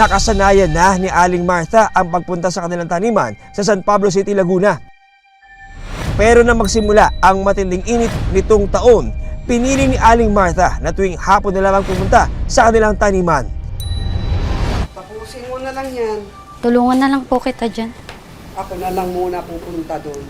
Nakasanayan na ni Aling Martha ang pagpunta sa kanilang taniman sa San Pablo City, Laguna. Pero nang magsimula ang matinding init nitong taon, pinili ni Aling Martha na tuwing hapon na lamang pumunta sa kanilang taniman. Tapusin mo na lang yan. Tulungan na lang po kita dyan. Ako na lang muna pupunta doon.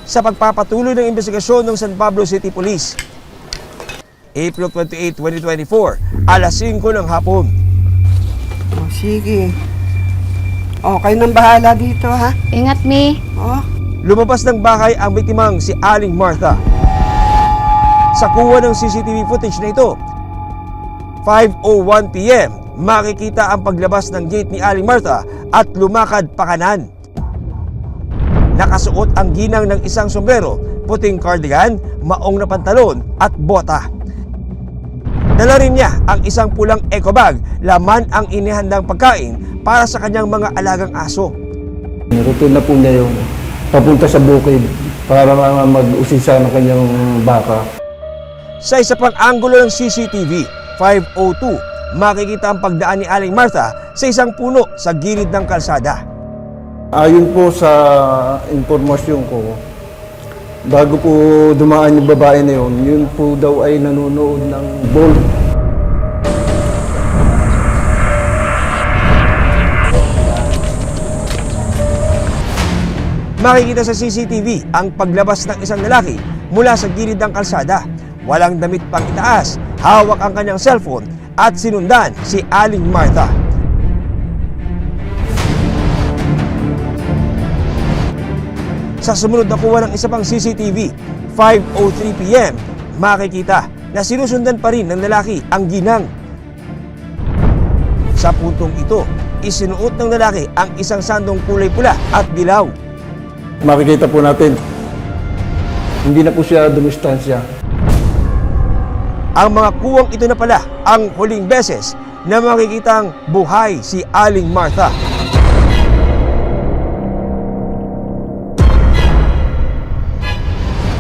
Sa pagpapatuloy ng investigasyon ng San Pablo City Police, April 28, 2024, alas 5 ng hapon. Oh, sige. Oh, kayo nang bahala dito, ha? Ingat, Mi. Oh, Lumabas ng bahay ang biktimang si Aling Martha. Sa kuha ng CCTV footage na ito, 5:01 PM, makikita ang paglabas ng gate ni Aling Martha at lumakad pakanan. Nakasuot ang ginang ng isang sombrero, puting cardigan, maong na pantalon at bota. Dala rin niya ang isang pulang eco bag, laman ang inihandang pagkain para sa kanyang mga alagang aso. Routine na po niya yung papunta sa bukid para mag-usisa ng kanyang baka. Sa isa pang anggulo ng CCTV, 5:02, makikita ang pagdaan ni Aling Martha sa isang puno sa gilid ng kalsada. Ayon po sa informasyon ko, bago po dumaan yung babae na yun po daw ay nanonood ng ball. Makikita sa CCTV ang paglabas ng isang lalaki mula sa gilid ng kalsada. Walang damit pang itaas, hawak ang kanyang cellphone at sinundan si Aling Martha. Sa sumunod na kuha ng isa pang CCTV, 5:03 PM, makikita na sinusundan pa rin ng lalaki ang ginang. Sa puntong ito, isinuot ng lalaki ang isang sandong kulay pula at dilaw. Makikita po natin, hindi na po siya dumistansya. Ang mga kuwang ito na pala ang huling beses na makikitang buhay si Aling Martha.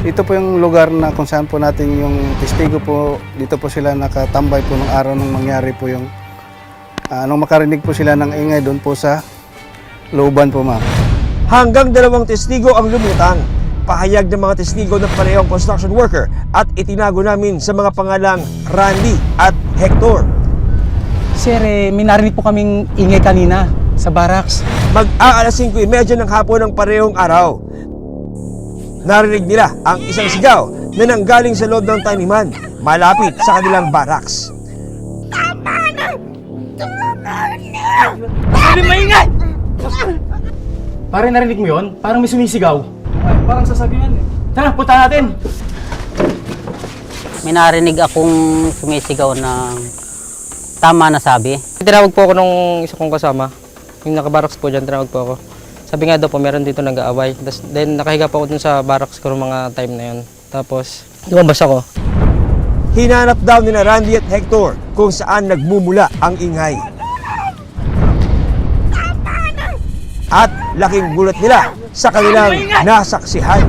Ito po yung lugar na kung saan po natin yung testigo po, dito po sila nakatambay po ng araw nung mangyari po yung nung makarinig po sila ng ingay doon po sa looban po, ma'am. Hanggang 2 testigo ang lumutang. Pahayag ng mga testigo na parehong construction worker at itinago namin sa mga pangalang Randy at Hector. Sir, may narinig po kaming ingay kanina sa barracks. Mag-aalas 5:30 ng hapon ng parehong araw. Narinig nila ang isang sigaw na nanggaling sa loob ng taniman, malapit sa kanilang barracks. Sabi maingay! Parang narinig mo yun? Parang may sumisigaw. Parang sasabihan eh. Tara, punta natin! May narinig akong sumisigaw ng tama na sabi. Tinawag po ako nung isa kong kasama. Yung nakabaraks po dyan, tinawag po ako. Sabi nga daw po, meron dito nag-aaway. Then nakahiga po ako dun sa barracks ko mga time na yun. Tapos, lumabas ako. Hinanap daw ni Randy at Hector kung saan nagmumula ang ingay. At laking gulat nila sa kanilang nasaksihan.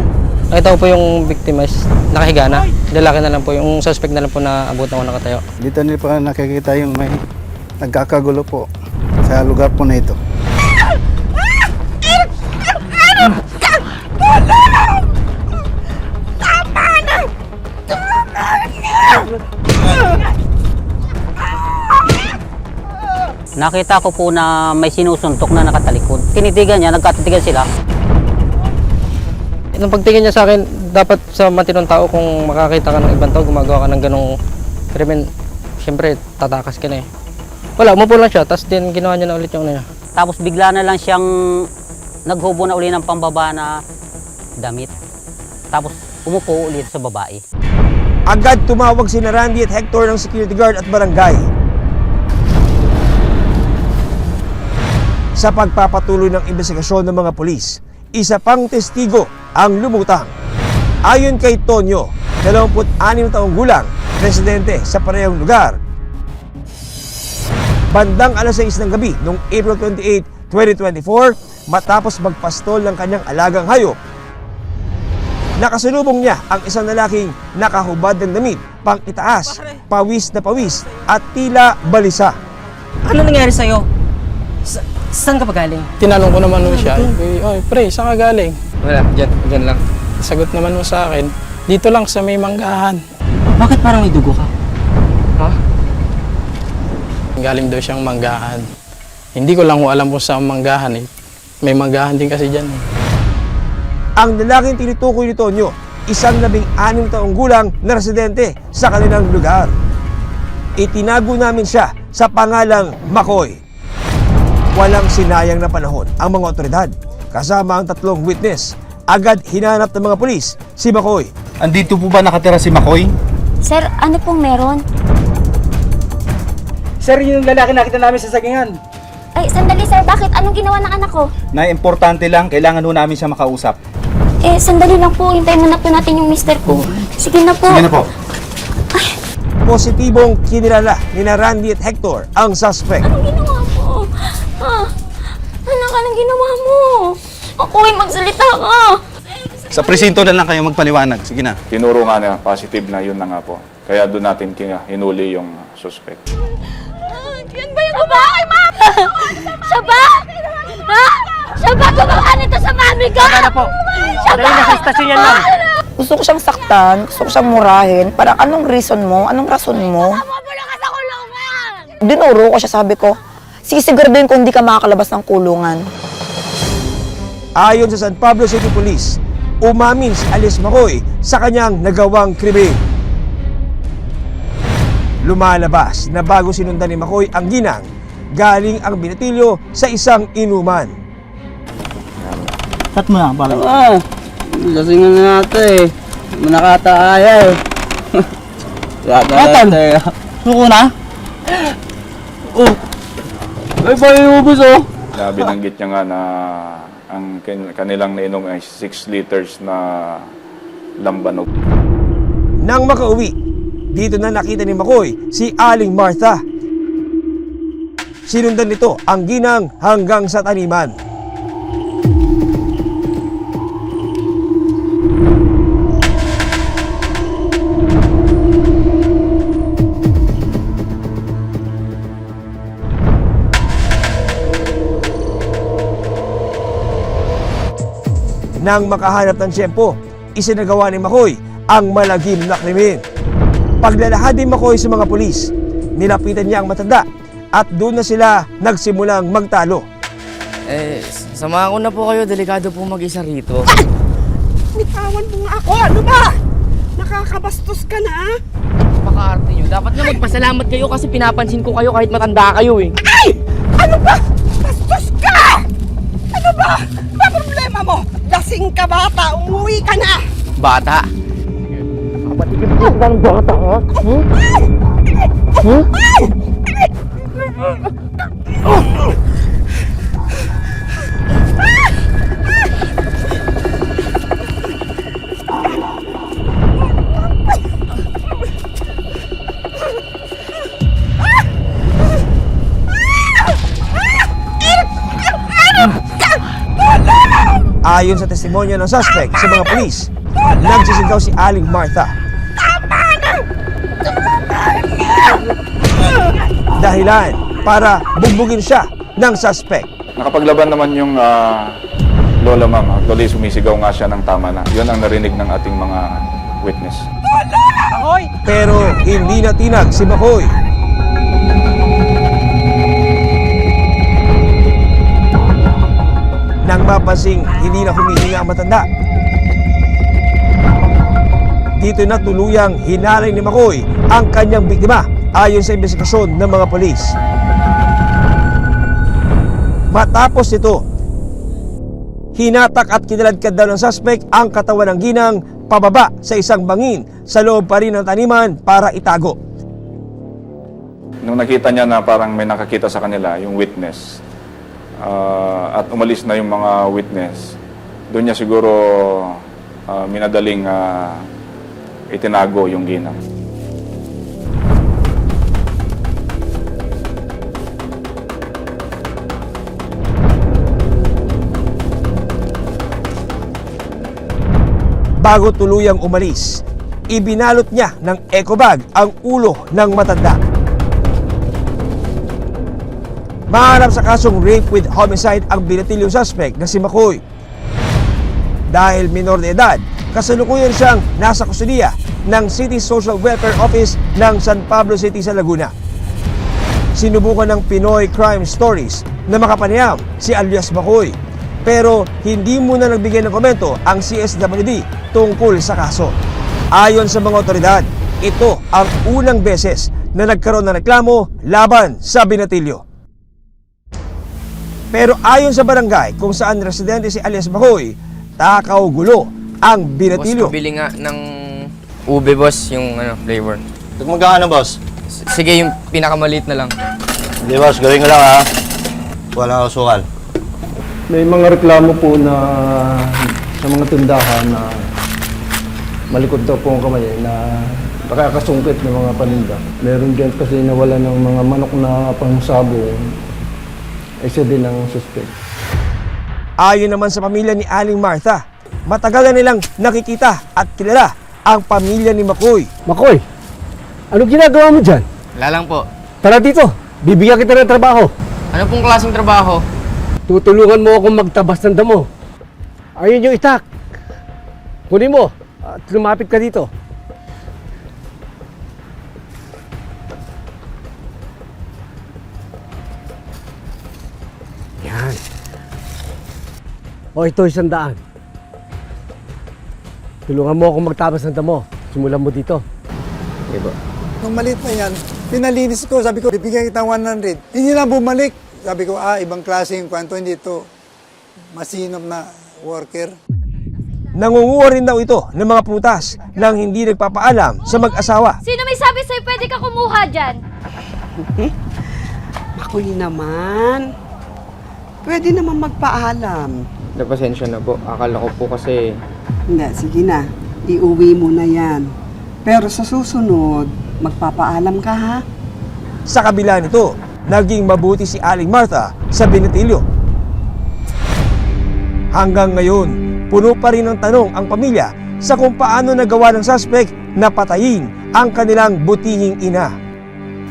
Nakita ko po yung biktima is nakahiga na. Lalaki na lang po, yung suspect na lang po na abot na ako nakatayo. Dito nila po nakikita yung may nagkakagulo po sa lugar po na ito. Nakita ko po na may sinusuntok na nakatalikod. Tinitigan niya, nagkatitigan sila. Nung pagtingin niya sa akin, dapat sa matinong tao kung makakita ka ng ibang tao, gumagawa ka ng ganong krimen, siyempre tatakas ka na eh. Wala, umupo lang siya, tapos din ginawa niya na ulit yung ano niya. Tapos bigla na lang siyang naghubo na uli ng pambaba na damit. Tapos umupo ulit sa babae. Agad tumawag si Randy at Hector ng security guard at barangay. Sa pagpapatuloy ng investigasyon ng mga pulis, isa pang testigo ang lumutang. Ayon kay Tonyo, 26 taong gulang, residente sa parehong lugar. Bandang alas 6 ng gabi noong April 28, 2024, matapos magpastol ng kanyang alagang hayop, nakasalubong niya ang isang lalaking nakahubad ng damit, pang itaas, pawis na pawis at tila balisa. Ano nangyari sa'yo? Saan ka pa galing? Tinanong ko naman mo siya, "Oy, pre, saan ka galing?" Wala, dyan lang. Sagot naman mo sa akin, "Dito lang sa may manggahan." Bakit parang may dugo ka? Galing daw siyang manggahan. Hindi ko lang alam kung saan manggahan eh. May manggahan din kasi dyan eh. Ang lalaking tinutukoy ni Tonyo, isang 16 taong gulang na residente sa kanilang lugar. Itinago namin siya sa pangalang Makoy. Walang sinayang na panahon ang mga otoridad. Kasama ang 3 witness, agad hinanap ng mga pulis si Makoy. Andito po ba nakatira si Makoy? Sir, ano pong meron? Sir, yung lalaki nakita namin sa sagingan. Ay, sandali sir, bakit? Anong ginawa ng anak ko? Na importante lang, kailangan ho namin siya makausap. Sandali lang po, hintayin muna po natin yung mister ko. Sige na po. Sige na po. Positibong kinilala ni Randy at Hector ang suspect. Anong ginawa mo? Anak, anong ginawa mo? Ako magsalita ka. Sa presinto na lang kayo magpaliwanag. Sige na. Tinuro nga na positive na yun na nga po. Kaya doon natin hinuli yung suspect. Yan ba yung babae, ma'am? Siya ba? Ha? Siya ba gumawa nito sa mami ko? Sana po. Siya ba? Sa istasyon yan lang. Gusto ko siyang saktan, gusto ko siyang murahin. Parang anong reason mo? Anong rason mo? Mabula ka sa kulungan! Dinuro ko siya, sabi ko, sisiguraduhin ko hindi ka makakalabas ng kulungan. Ayon sa San Pablo City Police, umamin si Alice Makoy sa kanyang nagawang krimen. Lumalabas na bago sinundan ni Makoy ang ginang, galing ang binatilyo sa isang inuman. Cut mo na, pala. Lasingan na natin eh. Manakataaya eh. Atan! Suko na? Ay, paliubos oh. Binanggit niya nga na ang kanilang nainom ay 6 liters na lambanog. Nang makauwi, dito na nakita ni Makoy si Aling Martha. Sinundan nito ang ginang hanggang sa taniman. Nang makahanap ng tiyempo, isinagawa ni Makoy ang malagim na krimen. Paglalahad ni Makoy sa mga pulis, nilapitan niya ang matanda at doon na sila nagsimulang magtalo. Samahan ko na po kayo. Delikado po mag-isa rito. Bitawan mo nga ako, ano ba? Nakakabastos ka na. Paka-arte nyo. Dapat nga magpasalamat kayo kasi pinapansin ko kayo kahit matanda kayo eh. Ay! Ano ba? Bastos ka! Ano ba? Ano problema mo? Lasing ka bata, umuwi ka na! Bata? Nakapatigil ko ng bata, ha? Ayon sa testimonya ng suspect sa mga pulis, nagsisigaw si Aling Martha. Dahilan para bugbugin siya ng suspect. Nakapaglaban naman yung lola ma'am. Actually, sumisigaw nga siya ng tama na. Yun ang narinig ng ating mga witness. Pero hindi natinag si Makoy. Nang mapansing hindi na humihinga ang matanda, dito na tuluyang hinalay ni Makoy ang kanyang biktima ayon sa investigasyon ng mga polis. Matapos ito, hinatak at kinaladkad daw ng suspect ang katawan ng ginang pababa sa isang bangin sa loob pa rin ng taniman para itago. Nung nakita niya na parang may nakakita sa kanila, yung witness, at umalis na yung mga witness, doon niya siguro minadaling itinago yung ginang. Bago tuluyang umalis, ibinalot niya ng eco bag ang ulo ng matanda. Maharap sa kasong rape with homicide ang binatilyong suspect na si Makoy. Dahil minor de edad, kasalukuyan siyang nasa kustudiya ng City Social Welfare Office ng San Pablo City sa Laguna. Sinubukan ng Pinoy Crime Stories na makapanayam si alias Makoy, pero hindi muna nagbigay ng komento ang CSWD tungkol sa kaso. Ayon sa mga otoridad, ito ang unang beses na nagkaroon ng reklamo laban sa binatilyo. Pero ayon sa barangay kung saan residente si alias Makoy, takaw gulo ang binatilyo. Boss, pabili nga ng ube, boss, yung flavor. Magkano, boss? Sige, yung pinakamaliit na lang. Hindi, boss. Gawin ko lang, ha? Wala akong sukal. May mga reklamo po na sa mga tindahan na malikot daw po ang kamay na nakakasungkit ng mga paninda. Meron din kasi nawala ng mga manok na pangsabong. Isa din ang suspect. Ayon naman sa pamilya ni Aling Martha, matagal na nilang nakikita at kilala ang pamilya ni Makoy. Makoy, ano ginagawa mo dyan? Wala lang po. Tara dito, bibigyan kita ng trabaho. Ano pong klaseng trabaho? Tutulungan mo akong magtabas ng damo. Ayun yung itak. Kunin mo at lumapit ka dito. Yan. O ito 100. Tulungan mo akong magtabas ng damo. Simulan mo dito. Okay po. Nung maliit na yan, pinalinis ko, sabi ko, bibigyan kita 100. Hindi na bumalik. Sabi ko, ibang klase yung kwento, hindi ito masinop na worker. Nangunguha rin daw ito ng mga prutas nang hindi nagpapaalam sa mag-asawa. Sino may sabi sa'yo pwede ka kumuha dyan? Makoy naman. Pwede naman magpaalam. Napasensya na po. Akala ko po kasi Hindi, sige na. Iuwi mo na yan. Pero sa susunod, magpapaalam ka ha? Sa kabila nito, naging mabuti si Aling Martha sa binatilyo. Hanggang ngayon, puno pa rin ng tanong ang pamilya sa kung paano nagawa ng suspect na patayin ang kanilang butihing ina.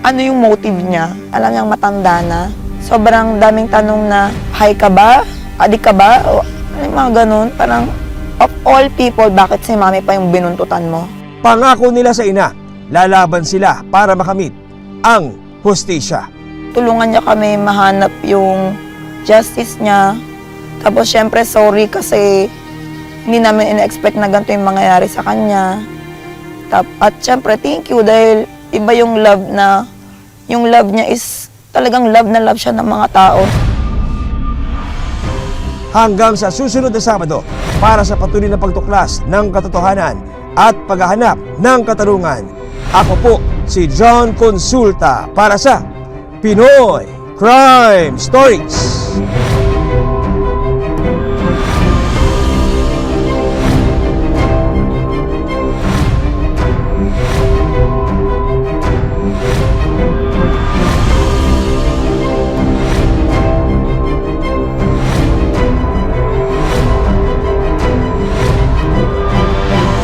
Ano yung motive niya? Alam niyang matanda na. Sobrang daming tanong na, high ka ba? Adik ka ba? O, ano yung mga ganun? Parang, of all people, bakit si mami pa yung binuntutan mo? Pangako nila sa ina, lalaban sila para makamit ang hustisya. Tulungan niya kami mahanap yung justice niya. Tapos syempre sorry kasi hindi namin ina-expect na ganito yung mangyayari sa kanya. At syempre thank you dahil iba yung love niya is talagang love na love siya ng mga tao. Hanggang sa susunod na Sabado para sa patuloy na pagtuklas ng katotohanan at paghahanap ng katarungan. Ako po si John Consulta para sa Pinoy Crime Stories.